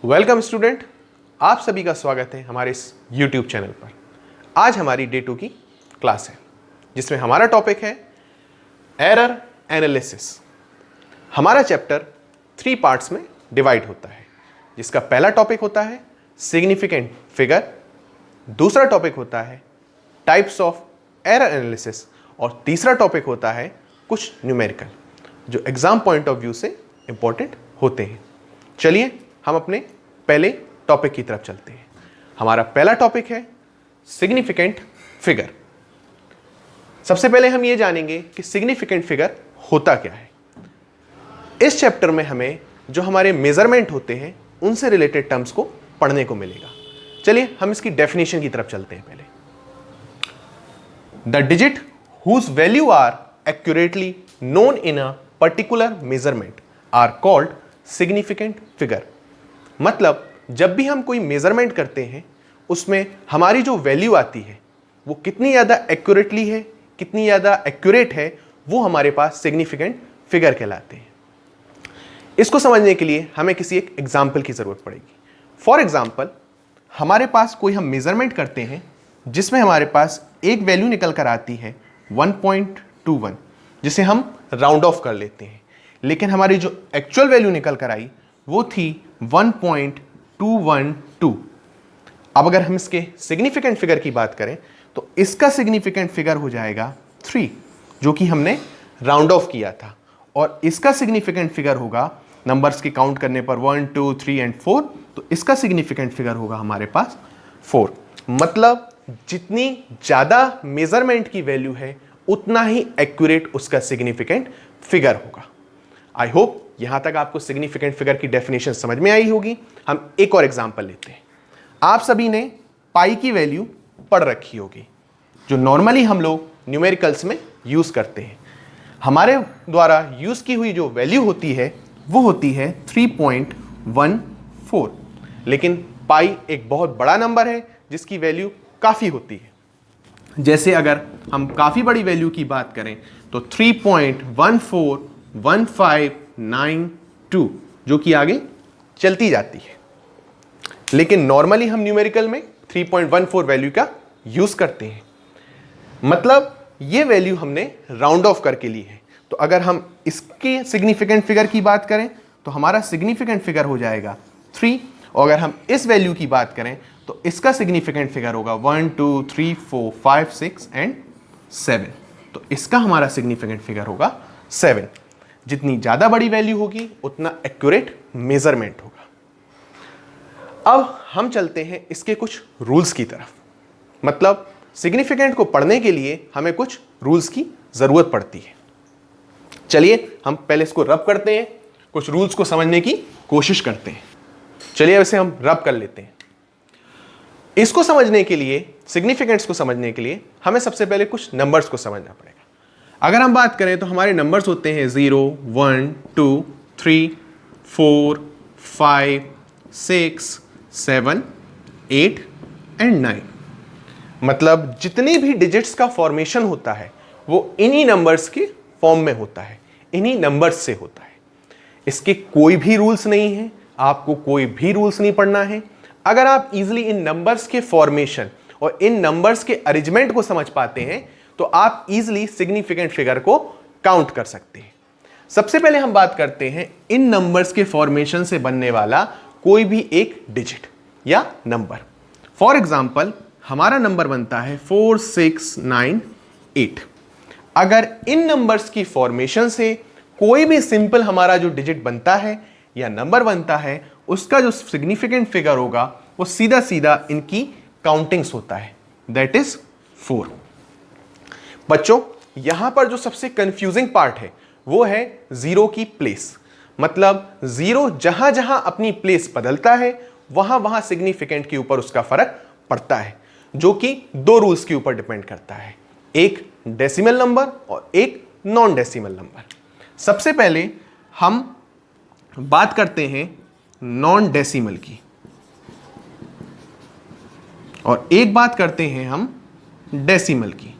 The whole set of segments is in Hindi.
वेलकम स्टूडेंट, आप सभी का स्वागत है हमारे इस YouTube चैनल पर। आज हमारी डे 2 की क्लास है जिसमें हमारा टॉपिक है एरर एनालिसिस। हमारा चैप्टर 3 पार्ट्स में डिवाइड होता है, जिसका पहला टॉपिक होता है सिग्निफिकेंट फिगर, दूसरा टॉपिक होता है टाइप्स ऑफ एरर एनालिसिस और तीसरा टॉपिक होता है कुछ न्यूमेरिकल जो एग्जाम पॉइंट ऑफ व्यू से इंपॉर्टेंट होते हैं। चलिए हम अपने पहले टॉपिक की तरफ चलते हैं। हमारा पहला टॉपिक है सिग्निफिकेंट फिगर। सबसे पहले हम ये जानेंगे कि सिग्निफिकेंट फिगर होता क्या है। इस चैप्टर में हमें जो हमारे मेजरमेंट होते हैं उनसे रिलेटेड टर्म्स को पढ़ने को मिलेगा। चलिए हम इसकी डेफिनेशन की तरफ चलते हैं। पहले the digit whose value are accurately known in a particular measurement are called significant figure. मतलब जब भी हम कोई मेजरमेंट करते हैं उसमें हमारी जो वैल्यू आती है वो कितनी ज़्यादा एक्यूरेटली है, कितनी ज़्यादा एक्यूरेट है, वो हमारे पास सिग्निफिकेंट फिगर कहलाते हैं। इसको समझने के लिए हमें किसी एक एग्जाम्पल की ज़रूरत पड़ेगी। फॉर एग्जाम्पल, हमारे पास कोई हम मेजरमेंट करते हैं जिसमें हमारे पास एक वैल्यू निकल कर आती है 1.21, जिसे हम राउंड ऑफ कर लेते हैं, लेकिन हमारी जो एक्चुअल वैल्यू निकल कर आई वो थी 1.212। अब अगर हम इसके सिग्निफिकेंट फिगर की बात करें तो इसका सिग्निफिकेंट फिगर हो जाएगा 3, जो कि हमने राउंड ऑफ किया था, और इसका सिग्निफिकेंट फिगर होगा, नंबर्स के काउंट करने पर 1, 2, 3 एंड 4, तो इसका सिग्निफिकेंट फिगर होगा हमारे पास 4। मतलब जितनी ज़्यादा मेजरमेंट की वैल्यू है उतना ही एक्यूरेट उसका सिग्निफिकेंट फिगर होगा। आई होप यहां तक आपको सिग्निफिकेंट फिगर की डेफिनेशन समझ में आई होगी। हम एक और एग्जांपल लेते हैं। आप सभी ने पाई की वैल्यू पढ़ रखी होगी, जो नॉर्मली हम लोग न्यूमेरिकल्स में यूज करते हैं। हमारे द्वारा यूज की हुई जो वैल्यू होती है वो होती है 3.14, लेकिन पाई एक बहुत बड़ा नंबर है जिसकी वैल्यू काफी होती है। जैसे अगर हम काफी बड़ी वैल्यू की बात करें तो 3.141592, जो कि आगे चलती जाती है, लेकिन नॉर्मली हम न्यूमेरिकल में 3.14 वैल्यू का यूज करते हैं। मतलब ये वैल्यू हमने राउंड ऑफ करके ली है। तो अगर हम इसके सिग्निफिकेंट फिगर की बात करें तो हमारा सिग्निफिकेंट फिगर हो जाएगा 3, और अगर हम इस वैल्यू की बात करें तो इसका सिग्निफिकेंट फिगर होगा 1, 2, 3, 4, 5, 6 एंड 7। तो इसका हमारा सिग्निफिकेंट फिगर होगा 7। जितनी ज़्यादा बड़ी वैल्यू होगी उतना एक्यूरेट मेजरमेंट होगा। अब हम चलते हैं इसके कुछ रूल्स की तरफ। मतलब सिग्निफिकेंट को पढ़ने के लिए हमें कुछ रूल्स की ज़रूरत पड़ती है। चलिए हम पहले इसको रब करते हैं, कुछ रूल्स को समझने की कोशिश करते हैं। चलिए वैसे हम रब कर लेते हैं। इसको समझने के लिए, सिग्निफिकेंट्स को समझने के लिए हमें सबसे पहले कुछ नंबर्स को समझना पड़ेगा। अगर हम बात करें तो हमारे नंबर्स होते हैं 0, 1, 2, 3, 4, 5, 6, 7, 8 एंड 9। मतलब जितनी भी डिजिट्स का फॉर्मेशन होता है वो इन्हीं नंबर्स के फॉर्म में होता है, इन्हीं नंबर्स से होता है। इसके कोई भी रूल्स नहीं है, आपको कोई भी रूल्स नहीं पढ़ना है। अगर आप इजीली इन नंबर्स के फॉर्मेशन और इन नंबर्स के अरेंजमेंट को समझ पाते हैं तो आप इजीली सिग्निफिकेंट फिगर को काउंट कर सकते हैं। सबसे पहले हम बात करते हैं इन नंबर्स के फॉर्मेशन से बनने वाला कोई भी एक डिजिट या नंबर। फॉर एग्जांपल, हमारा नंबर बनता है 4698। अगर इन नंबर्स की फॉर्मेशन से कोई भी सिंपल हमारा जो डिजिट बनता है या नंबर बनता है, उसका जो सिग्निफिकेंट फिगर होगा वो सीधा सीधा इनकी काउंटिंग्स होता है, दैट इज 4। बच्चों, यहां पर जो सबसे कंफ्यूजिंग पार्ट है वो है जीरो की प्लेस। मतलब जीरो जहां जहां अपनी प्लेस बदलता है वहां वहां सिग्निफिकेंट के ऊपर उसका फर्क पड़ता है, जो कि 2 रूल्स के ऊपर डिपेंड करता है, एक डेसिमल नंबर और एक नॉन डेसिमल नंबर। सबसे पहले हम बात करते हैं नॉन डेसिमल की, और एक बात करते हैं हम डेसिमल की।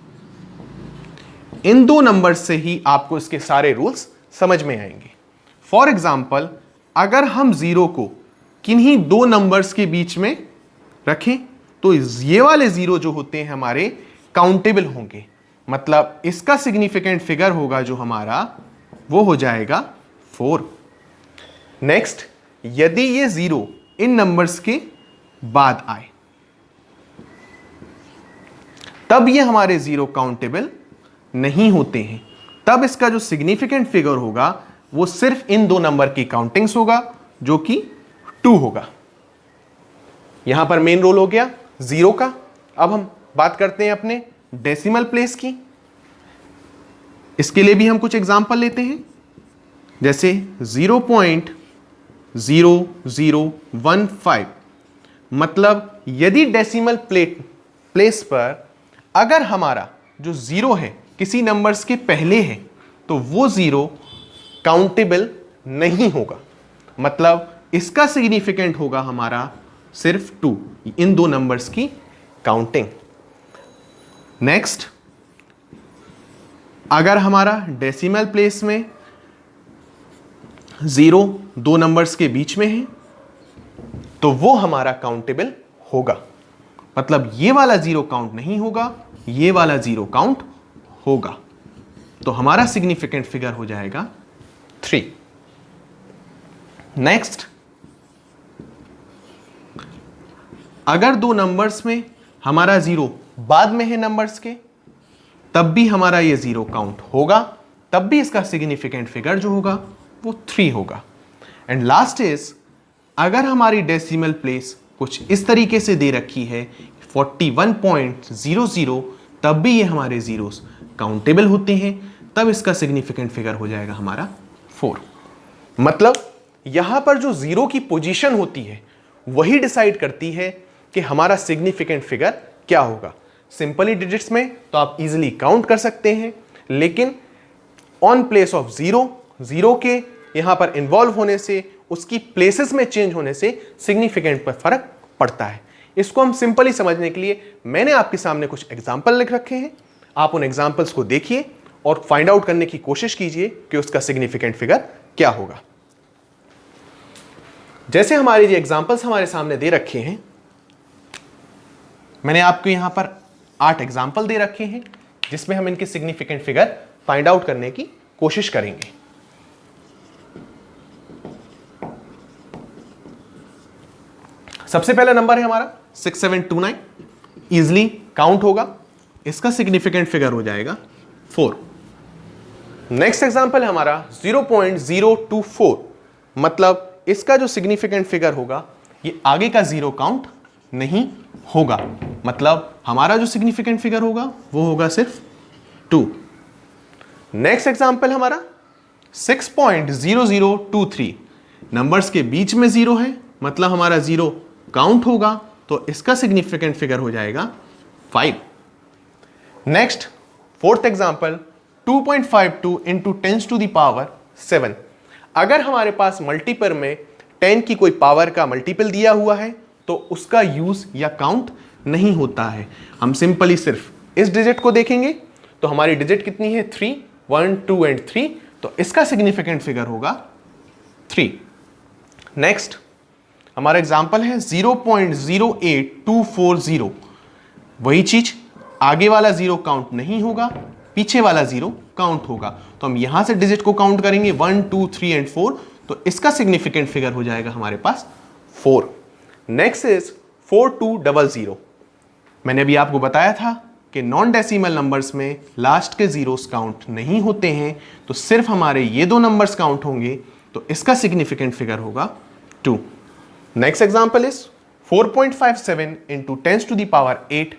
इन 2 नंबर से ही आपको इसके सारे रूल्स समझ में आएंगे। फॉर एग्जाम्पल, अगर हम 0 को किन्हीं दो नंबर्स के बीच में रखें तो ये वाले जीरो जो होते हैं हमारे काउंटेबल होंगे, मतलब इसका सिग्निफिकेंट फिगर होगा जो हमारा वो हो जाएगा 4। नेक्स्ट, यदि ये जीरो इन नंबर्स के बाद आए तब ये हमारे जीरो काउंटेबल नहीं होते हैं, तब इसका जो सिग्निफिकेंट फिगर होगा वो सिर्फ इन दो नंबर की काउंटिंग्स होगा जो कि 2 होगा। यहां पर मेन रोल हो गया जीरो का। अब हम बात करते हैं अपने डेसिमल प्लेस की। इसके लिए भी हम कुछ एग्जांपल लेते हैं, जैसे 0.0015। मतलब यदि डेसिमल प्लेस पर अगर हमारा जो जीरो है किसी नंबर्स के पहले है तो वो जीरो काउंटेबल नहीं होगा, मतलब इसका सिग्निफिकेंट होगा हमारा सिर्फ 2, इन दो नंबर्स की काउंटिंग। नेक्स्ट, अगर हमारा डेसिमल प्लेस में जीरो दो नंबर्स के बीच में है तो वो हमारा काउंटेबल होगा, मतलब ये वाला जीरो काउंट नहीं होगा, ये वाला जीरो काउंट होगा, तो हमारा सिग्निफिकेंट फिगर हो जाएगा 3। नेक्स्ट, अगर दो नंबर्स में हमारा जीरो बाद में है नंबर्स के तब भी हमारा ये जीरो काउंट होगा, तब भी इसका सिग्निफिकेंट फिगर जो होगा वो 3 होगा। एंड लास्ट इज, अगर हमारी डेसिमल प्लेस कुछ इस तरीके से दे रखी है 41.00, तब भी ये हमारे जीरोस काउंटेबल होते हैं, तब इसका सिग्निफिकेंट फिगर हो जाएगा हमारा 4। मतलब यहां पर जो जीरो की पोजीशन होती है वही डिसाइड करती है कि हमारा सिग्निफिकेंट फिगर क्या होगा। सिंपली डिजिट्स में तो आप इजीली काउंट कर सकते हैं, लेकिन ऑन प्लेस ऑफ जीरो के यहां पर इन्वॉल्व होने से, उसकी प्लेसेस में चेंज होने से सिग्निफिकेंट पर फर्क पड़ता है। इसको हम सिंपली समझने के लिए मैंने आपके सामने कुछ एग्जाम्पल लिख रखे हैं, आप उन एग्जाम्पल्स को देखिए और फाइंड आउट करने की कोशिश कीजिए कि उसका सिग्निफिकेंट फिगर क्या होगा। जैसे हमारे ये एग्जाम्पल्स हमारे सामने दे रखे हैं, मैंने आपको यहां पर 8 एग्जाम्पल दे रखे हैं जिसमें हम इनके सिग्निफिकेंट फिगर फाइंड आउट करने की कोशिश करेंगे। सबसे पहला नंबर है हमारा 6729, इजिली काउंट होगा, इसका सिग्निफिकेंट फिगर हो जाएगा 4। नेक्स्ट एग्जांपल है हमारा 0.024, मतलब इसका जो सिग्निफिकेंट फिगर होगा ये आगे का जीरो काउंट नहीं होगा, मतलब हमारा जो सिग्निफिकेंट फिगर होगा वो होगा सिर्फ 2। नेक्स्ट एग्जांपल हमारा 6.0023, नंबर्स के बीच में जीरो है, मतलब हमारा जीरो काउंट होगा, तो इसका सिग्निफिकेंट फिगर हो जाएगा 5। Next, fourth example 2.52 into 10 to the power 7। अगर हमारे पास मल्टीपल में 10 की कोई पावर का मल्टीपल दिया हुआ है तो उसका यूज या काउंट नहीं होता है। हम सिंपली सिर्फ इस डिजिट को देखेंगे तो हमारी डिजिट कितनी है 3, 1, 2 एंड 3, तो इसका सिग्निफिकेंट फिगर होगा 3। नेक्स्ट हमारा एग्जांपल है 0.08240, वही चीज आगे वाला जीरो काउंट नहीं होगा, पीछे वाला जीरो काउंट होगा, तो हम यहां से डिजिट को काउंट करेंगे 1, 2, 3 एंड 4, तो इसका सिग्निफिकेंट फिगर हो जाएगा हमारे पास 4। Next is 4200। मैंने अभी आपको बताया था कि नॉन डेसिमल नंबर्स में लास्ट के जीरोस काउंट नहीं होते हैं, तो सिर्फ हमारे ये दो नंबर्स काउंट होंगे, तो इसका सिग्निफिकेंट फिगर होगा 2। Next example is 4.57 into 10 to the power 8।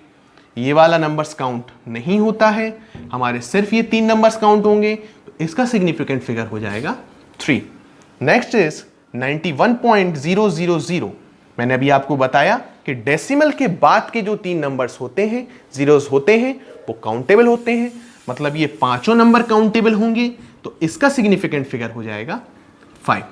ये वाला नंबर्स काउंट नहीं होता है, हमारे सिर्फ ये 3 नंबर्स काउंट होंगे, तो इसका सिग्निफिकेंट फिगर हो जाएगा 3। Next is 91.000। मैंने अभी आपको बताया कि डेसिमल के बाद के जो 3 नंबर्स होते हैं, जीरोस होते हैं, वो काउंटेबल होते हैं, मतलब ये पांचों नंबर काउंटेबल होंगे, तो इसका सिग्निफिकेंट फिगर हो जाएगा 5।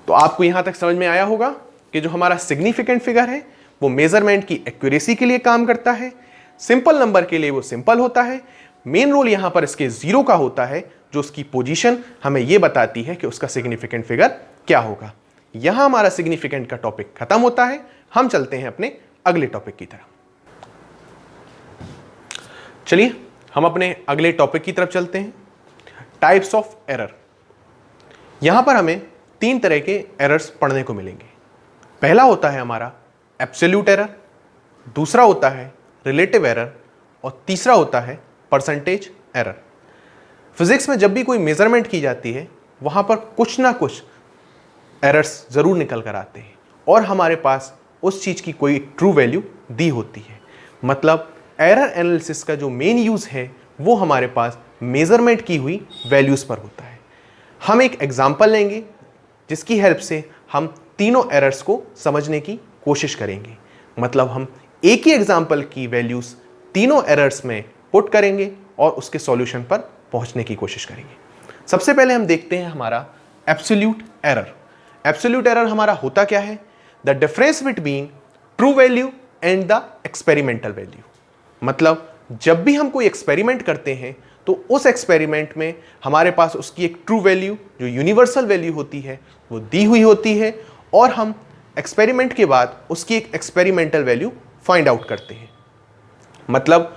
तो आपको यहां तक समझ में आया होगा कि जो हमारा सिग्निफिकेंट फिगर है वो मेजरमेंट की एक्यूरेसी के लिए काम करता है। सिंपल नंबर के लिए वो सिंपल होता है, मेन रोल यहां पर इसके जीरो का होता है, जो उसकी पोजीशन हमें ये बताती है कि उसका सिग्निफिकेंट फिगर क्या होगा। यहां हमारा सिग्निफिकेंट का टॉपिक खत्म होता है। हम चलते हैं अपने अगले टॉपिक की तरफ। चलिए हम अपने अगले टॉपिक की तरफ चलते हैं, टाइप्स ऑफ एरर। यहां पर हमें 3 तरह के एरर्स पढ़ने को मिलेंगे। पहला होता है हमारा एब्सोल्यूट एरर, दूसरा होता है रिलेटिव एरर और तीसरा होता है परसेंटेज एरर। फिजिक्स में जब भी कोई मेजरमेंट की जाती है वहां पर कुछ ना कुछ एरर्स जरूर निकल कर आते हैं और हमारे पास उस चीज की कोई ट्रू वैल्यू दी होती है। मतलब एरर एनालिसिस का जो मेन यूज है वो हमारे पास मेजरमेंट की हुई वैल्यूज पर होता है। हम एक एग्जांपल लेंगे जिसकी हेल्प से हम तीनों एरर्स को समझने की कोशिश करेंगे। मतलब हम एक ही एग्जांपल की वैल्यूज तीनों एरर्स में पुट करेंगे और उसके सॉल्यूशन पर पहुंचने की कोशिश करेंगे। सबसे पहले हम देखते हैं हमारा एब्सोल्यूट एरर। एब्सोल्यूट एरर हमारा होता क्या है? The difference between true value and the experimental value. मतलब जब भी हम कोई एक्सपेरिमेंट करते हैं तो उस एक्सपेरिमेंट में हमारे पास उसकी एक ट्रू वैल्यू जो यूनिवर्सल वैल्यू होती है वो दी हुई होती है और हम एक्सपेरिमेंट के बाद उसकी एक एक्सपेरिमेंटल वैल्यू फाइंड आउट करते हैं। मतलब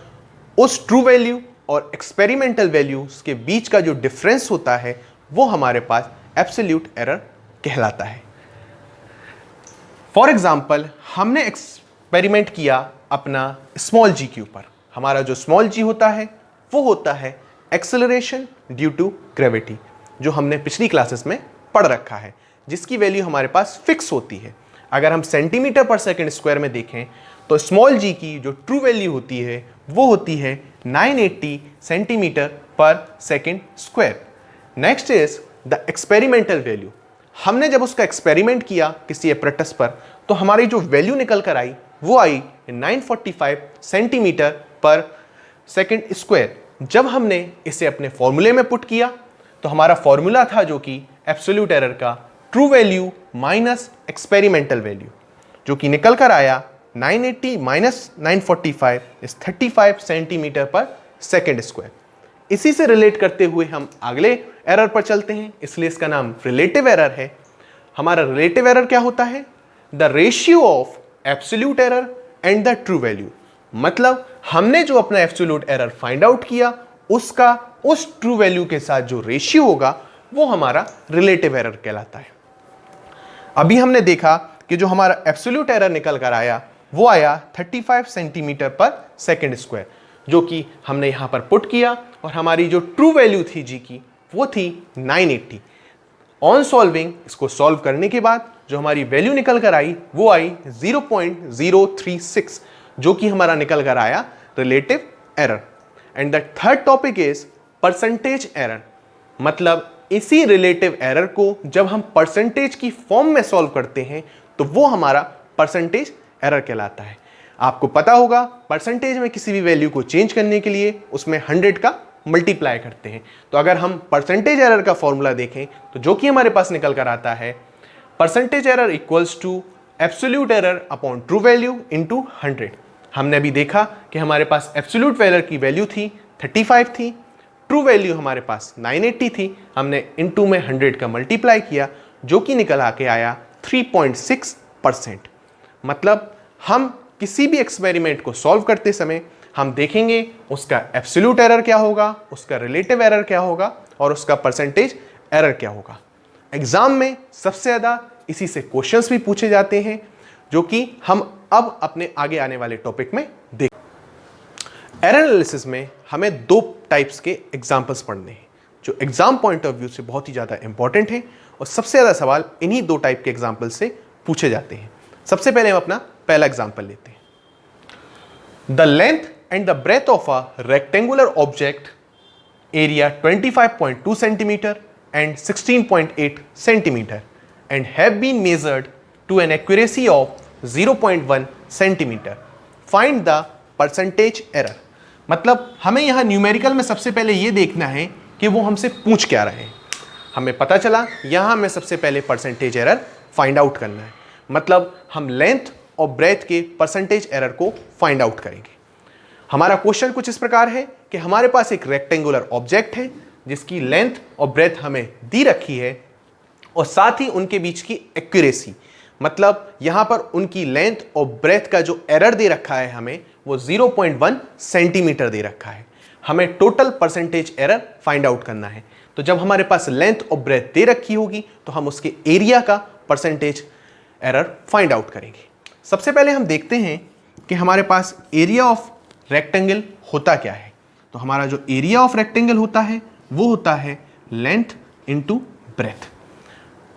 उस ट्रू वैल्यू और एक्सपेरिमेंटल वैल्यूज के बीच का जो डिफरेंस होता है वो हमारे पास एब्सोल्यूट एरर कहलाता है। फॉर एग्जाम्पल हमने एक्सपेरिमेंट किया अपना स्मॉल जी के ऊपर। हमारा जो स्मॉल जी होता है वो होता है एक्सेलरेशन ड्यू टू ग्रेविटी, जो हमने पिछली क्लासेस में पढ़ रखा है, जिसकी वैल्यू हमारे पास फिक्स होती है। अगर हम सेंटीमीटर पर सेकंड स्क्वायर में देखें तो स्मॉल जी की जो ट्रू वैल्यू होती है वो होती है 980 सेंटीमीटर पर second square. Next is the experimental value. हमने जब उसका एक्सपेरिमेंट किया किसी एपरेटस पर तो हमारी जो वैल्यू निकल कर आई वो आई 945 सेंटीमीटर पर सेकंड स्क्वायर। जब हमने इसे अपने फॉर्मूले में पुट किया तो हमारा फॉर्मूला था जो कि एब्सोल्यूट एरर का true value minus experimental value, जो कि निकल कर आया 980 माइनस 945 इज 35 सेंटीमीटर पर सेकंड स्क्वायर। इसी से रिलेट करते हुए हम अगले एरर पर चलते हैं, इसलिए इसका नाम रिलेटिव एरर है। हमारा रिलेटिव एरर क्या होता है? The ratio of absolute error and the true value. मतलब हमने जो अपना एब्सोल्यूट एरर फाइंड आउट किया उसका उस ट्रू वैल्यू के साथ जो रेशियो होगा वो हमारा रिलेटिव एरर कहलाता है। अभी हमने देखा कि जो हमारा एब्सोल्यूट एरर निकल कर आया वो आया 35 सेंटीमीटर पर सेकंड स्क्वायर, जो कि हमने यहां पर पुट किया और हमारी जो ट्रू वैल्यू थी जी की वो थी 980। ऑन सॉल्विंग इसको सॉल्व करने के बाद जो हमारी वैल्यू निकल कर आई वो आई 0.036, जो कि हमारा निकल कर आया relative error. And the third topic is percentage error. मतलब इसी रिलेटिव एरर को जब हम परसेंटेज की फॉर्म में सॉल्व करते हैं तो वो हमारा परसेंटेज एरर कहलाता है। आपको पता होगा परसेंटेज में किसी भी वैल्यू को चेंज करने के लिए उसमें 100 का मल्टीप्लाई करते हैं। तो अगर हम परसेंटेज एरर का फॉर्मूला देखें तो जो कि हमारे पास निकल कर आता है percentage error equals to absolute error upon true value into 100। हमने अभी देखा कि हमारे पास एब्सोल्यूट एरर की वैल्यू थी 35 थी, ट्रू वैल्यू हमारे पास 980 थी, हमने इनटू में 100 का मल्टीप्लाई किया जो कि निकल आके आया 3.6%। मतलब हम किसी भी एक्सपेरिमेंट को सॉल्व करते समय हम देखेंगे उसका एब्सोल्यूट एरर क्या होगा, उसका रिलेटिव एरर क्या होगा और उसका परसेंटेज एरर क्या होगा। एग्जाम में सबसे ज़्यादा इसी से क्वेश्चंस भी पूछे जाते हैं, जो कि हम अब अपने आगे आने वाले टॉपिक में देख। एरर एनालिसिस में हमें 2 टाइप्स के एग्जाम्पल्स पढ़ने हैं जो एग्जाम पॉइंट ऑफ व्यू से बहुत ही ज़्यादा इंपॉर्टेंट हैं और सबसे ज़्यादा सवाल इन्हीं 2 टाइप के एग्जाम्पल से पूछे जाते हैं। सबसे पहले हम अपना पहला एग्जाम्पल लेते हैं। The length and the breadth of a rectangular object area 25.2 centimetre and 16.8 centimeter and have been measured to an accuracy of 0.1 centimeter. Find the percentage error. मतलब हमें यहाँ न्यूमेरिकल में सबसे पहले ये देखना है कि वो हमसे पूछ क्या रहे हैं। हमें पता चला यहाँ हमें सबसे पहले परसेंटेज एरर फाइंड आउट करना है। मतलब हम लेंथ और ब्रेथ के परसेंटेज एरर को फाइंड आउट करेंगे। हमारा क्वेश्चन कुछ इस प्रकार है कि हमारे पास एक रेक्टेंगुलर ऑब्जेक्ट है जिसकी लेंथ और ब्रेथ हमें दी रखी है और साथ ही उनके बीच की एक्यूरेसी, मतलब यहां पर उनकी लेंथ और ब्रेथ का जो एरर दे रखा है हमें वो 0.1 सेंटीमीटर दे रखा है। हमें total percentage error find out करना है। तो जब हमारे पास लेंथ और ब्रेथ दे रखी होगी तो हम उसके एरिया का परसेंटेज एरर फाइंड आउट करेंगे। सबसे पहले हम देखते हैं कि हमारे पास एरिया ऑफ रेक्टेंगल होता क्या है। तो हमारा जो एरिया ऑफ रेक्टेंगल होता है वो होता है लेंथ इनटू ब्रेथ।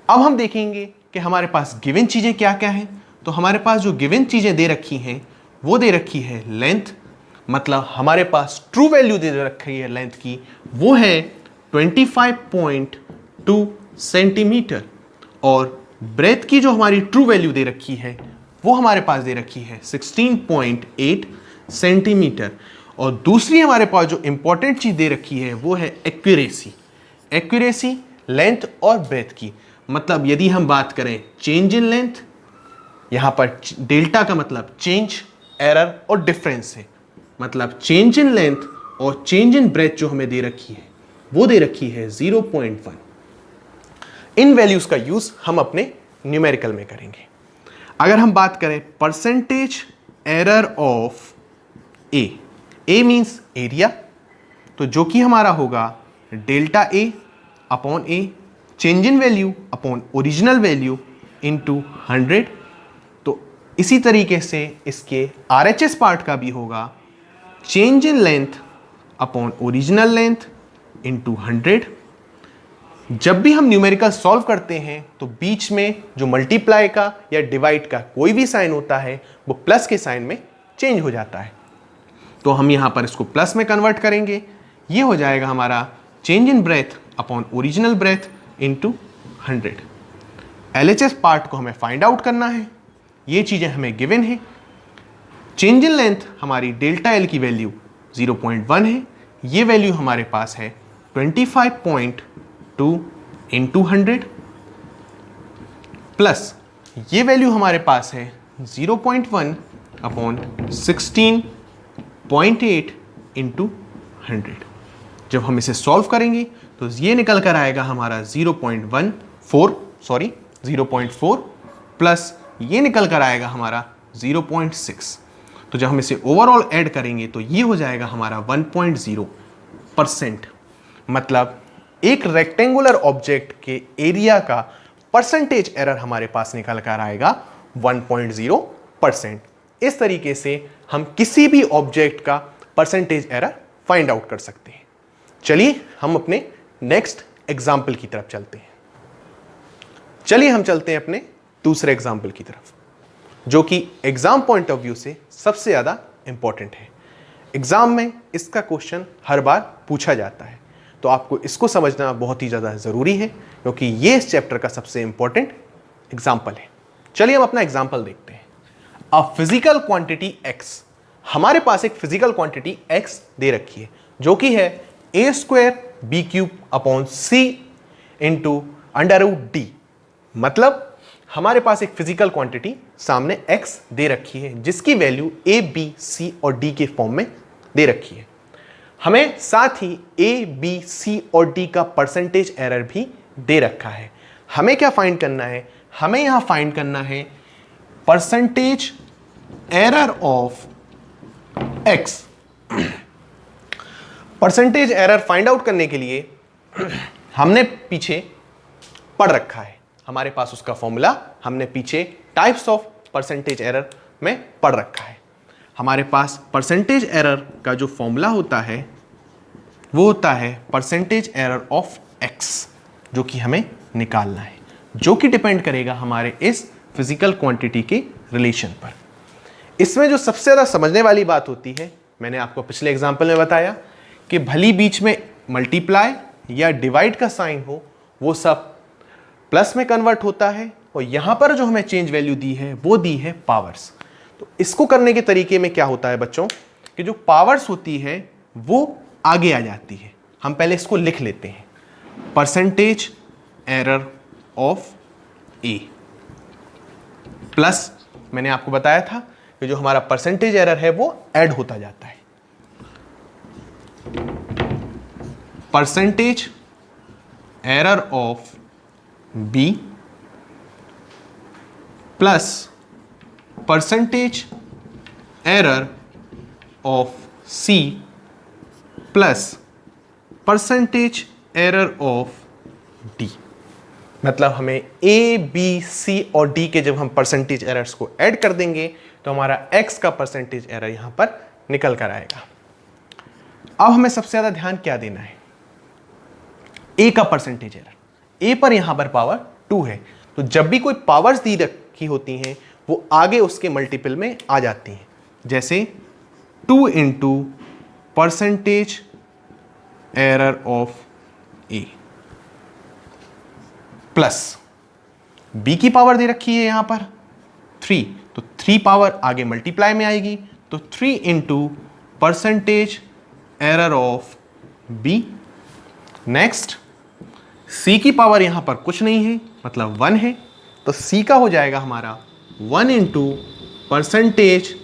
अब हम देखेंगे कि हमारे पास गिवन चीजें क्या क्या हैं। तो हमारे पास जो गिवन चीजें दे रखी हैं वो दे रखी है लेंथ, मतलब हमारे पास ट्रू वैल्यू दे रखी है लेंथ की, वो है 25.2 सेंटीमीटर, और ब्रेथ की जो हमारी ट्रू वैल्यू दे रखी है वो हमारे पास दे रखी है 16.8 सेंटीमीटर। और दूसरी हमारे पास जो इंपॉर्टेंट चीज दे रखी है वो है एक्यूरेसी। एक्यूरेसी लेंथ और ब्रेथ की, मतलब यदि हम बात करें चेंज इन लेंथ, यहां पर डेल्टा का मतलब चेंज, एरर और डिफरेंस है, मतलब चेंज इन लेंथ और चेंज इन ब्रेथ जो हमें दे रखी है वो दे रखी है 0.1। इन वैल्यूज का यूज हम अपने न्यूमेरिकल में करेंगे। अगर हम बात करें percentage error of A means area, तो जो कि हमारा होगा delta A upon A, change in value upon original value into 100। तो इसी तरीके से इसके आरएचएस पार्ट का भी होगा change in length upon original length into 100। जब भी हम न्यूमेरिकल सॉल्व करते हैं तो बीच में जो मल्टीप्लाई का या डिवाइड का कोई भी साइन होता है वो प्लस के साइन में चेंज हो जाता है। तो हम यहां पर इसको प्लस में कन्वर्ट करेंगे, ये हो जाएगा हमारा change in breadth upon original breadth into 100। LHS part को हमें फाइंड आउट करना है, ये चीजें हमें गिवन है। चेंज इन लेंथ हमारी डेल्टा एल की वैल्यू 0.1 है, ये वैल्यू हमारे पास है 25.2 इंटू 100, प्लस ये वैल्यू हमारे पास है 0.1 अपॉन 16.8 इंटू 100। जब हम इसे सॉल्व करेंगे तो ये निकल कर आएगा हमारा 0.4 प्लस ये निकल कर आएगा हमारा 0.6। तो जब हम इसे ओवरऑल ऐड करेंगे तो ये हो जाएगा हमारा 1.0%। मतलब एक रेक्टेंगुलर ऑब्जेक्ट के एरिया का परसेंटेज एरर हमारे पास निकल कर आएगा 1.0%। इस तरीके से हम किसी भी ऑब्जेक्ट का परसेंटेज एरर फाइंड आउट कर सकते हैं। चलिए हम अपने नेक्स्ट एग्जाम्पल की तरफ चलते हैं। चलिए हम चलते हैं अपने दूसरे एग्जाम्पल की तरफ, जो कि एग्जाम पॉइंट ऑफ व्यू से सबसे ज्यादा इंपॉर्टेंट है। एग्जाम में इसका क्वेश्चन हर बार पूछा जाता है, तो आपको इसको समझना बहुत ही ज्यादा जरूरी है क्योंकि ये इस चैप्टर का सबसे इंपॉर्टेंट एग्जाम्पल है। चलिए हम अपना एग्जाम्पल देखते हैं। अ फिजिकल क्वांटिटी x, हमारे पास एक फिजिकल क्वांटिटी x दे रखी है जो कि है a² b³ upon c into √d। मतलब हमारे पास एक फिजिकल क्वांटिटी सामने x दे रखी है जिसकी वैल्यू a, b, c और d के फॉर्म में दे रखी है। हमें साथ ही a, b, c और d का परसेंटेज एरर भी दे रखा है। हमें क्या फाइंड करना है? हमें यहां फाइंड करना है percentage error of x। Percentage error find out करने के लिए हमने पीछे पढ़ रखा है, हमारे पास उसका फॉर्मूला हमने पीछे टाइप्स ऑफ परसेंटेज एरर में पढ़ रखा है। हमारे पास परसेंटेज एरर का जो फॉर्मूला होता है वो होता है परसेंटेज एरर ऑफ x, जो कि हमें निकालना है, जो कि डिपेंड करेगा हमारे इस फिजिकल क्वांटिटी के रिलेशन पर। इसमें जो सबसे ज़्यादा समझने वाली बात होती है, मैंने आपको पिछले एग्जाम्पल में बताया कि भली बीच में मल्टीप्लाई या डिवाइड का साइन हो वो सब प्लस में कन्वर्ट होता है, और यहां पर जो हमें चेंज वैल्यू दी है वो दी है पावर्स। तो इसको करने के तरीके में क्या होता है बच्चों कि जो पावर्स होती है वो आगे आ जाती है। हम पहले इसको लिख लेते हैं, percentage error of A plus, मैंने आपको बताया था कि जो हमारा परसेंटेज एरर है वो ऐड होता जाता है। Percentage error of B plus percentage error of C plus percentage error of D। मतलब हमें A, B, C और D के जब हम परसेंटेज एरर्स को ऐड कर देंगे तो हमारा X का परसेंटेज एरर यहां पर निकल कर आएगा। अब हमें सबसे ज्यादा ध्यान क्या देना है? A का परसेंटेज एरर। A पर यहां पर पावर 2 है, तो जब भी कोई पावर्स दी रखी होती हैं वो आगे उसके मल्टीपल में आ जाती हैं। जैसे 2 into percentage error of A plus B की पावर दे रखी है यहां पर 3, तो 3 पावर आगे मल्टीप्लाई में आएगी, तो 3 into percentage error of B। Next C की पावर यहां पर कुछ नहीं है, मतलब 1 है, तो C का हो जाएगा हमारा 1 into percentage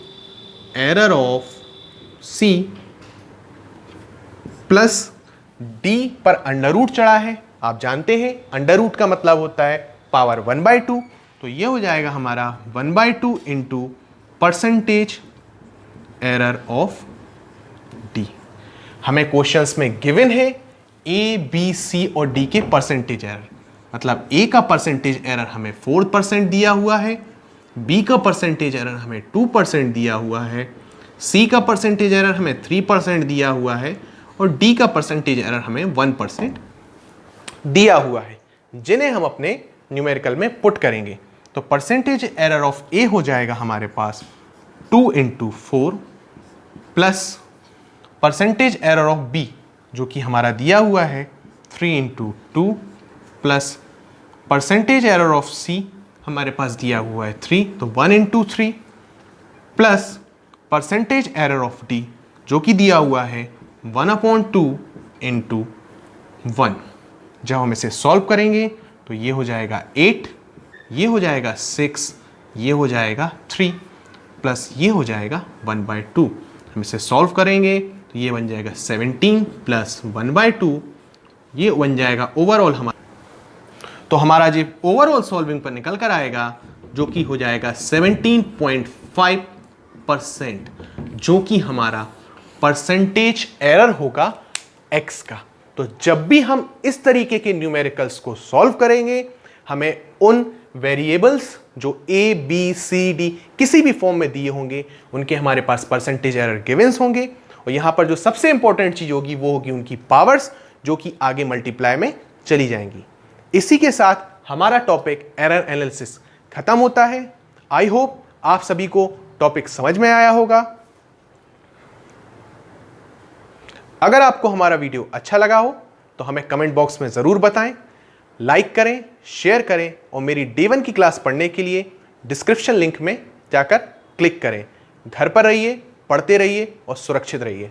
error of C plus D पर अंडर रूट चढ़ा है। आप जानते हैं अंडर रूट का मतलब होता है पावर 1/2, तो ये हो जाएगा हमारा 1/2 into percentage error of D। हमें क्वेश्चंस में गिवन है A, B, C और D के परसेंटेज एरर, मतलब A का परसेंटेज एरर हमें 4% दिया हुआ है, B का परसेंटेज एरर हमें 2% दिया हुआ है, C का परसेंटेज एरर हमें 3% दिया हुआ है और D का परसेंटेज एरर हमें 1% दिया हुआ है, जिन्हें हम अपने न्यूमेरिकल में पुट करेंगे। तो परसेंटेज एरर ऑफ A हो जाएगा हमारे पास 2 into 4 plus percentage error of B जो कि हमारा दिया हुआ है 3 into 2 plus percentage error of C हमारे पास दिया हुआ है 3, तो 1 into 3 plus percentage error of D जो कि दिया हुआ है 1/2 इंटू 1। जब हम इसे सॉल्व करेंगे तो ये हो जाएगा 8, ये हो जाएगा 6, ये हो जाएगा 3 प्लस ये हो जाएगा 1/2। हम इसे सॉल्व करेंगे तो ये बन जाएगा 17 प्लस 1/2, ये बन जाएगा ओवरऑल हमारा। तो हमारा जो ओवरऑल सॉल्विंग पर निकल कर आएगा जो कि हो जाएगा 17.5%, जो कि हमारा परसेंटेज एरर होगा X का। तो जब भी हम इस तरीके के न्यूमेरिकल्स को सॉल्व करेंगे हमें उन वेरिएबल्स जो A, B, C, D किसी भी फॉर्म में दिए होंगे उनके हमारे पास परसेंटेज एरर गिवन्स होंगे, और यहां पर जो सबसे इंपॉर्टेंट चीज होगी वो होगी उनकी पावर्स जो कि आगे मल्टीप्लाई में चली जाएंगी। इसी के साथ हमारा टॉपिक एरर एनालिसिस खत्म होता है। आई होप आप सभी को टॉपिक समझ में आया होगा। अगर आपको हमारा वीडियो अच्छा लगा हो तो हमें कमेंट बॉक्स में जरूर बताएं, लाइक करें, शेयर करें और मेरी डे 1 की क्लास पढ़ने के लिए डिस्क्रिप्शन लिंक में जाकर क्लिक करें। घर पर रहिए, पढ़ते रहिए और सुरक्षित रहिए।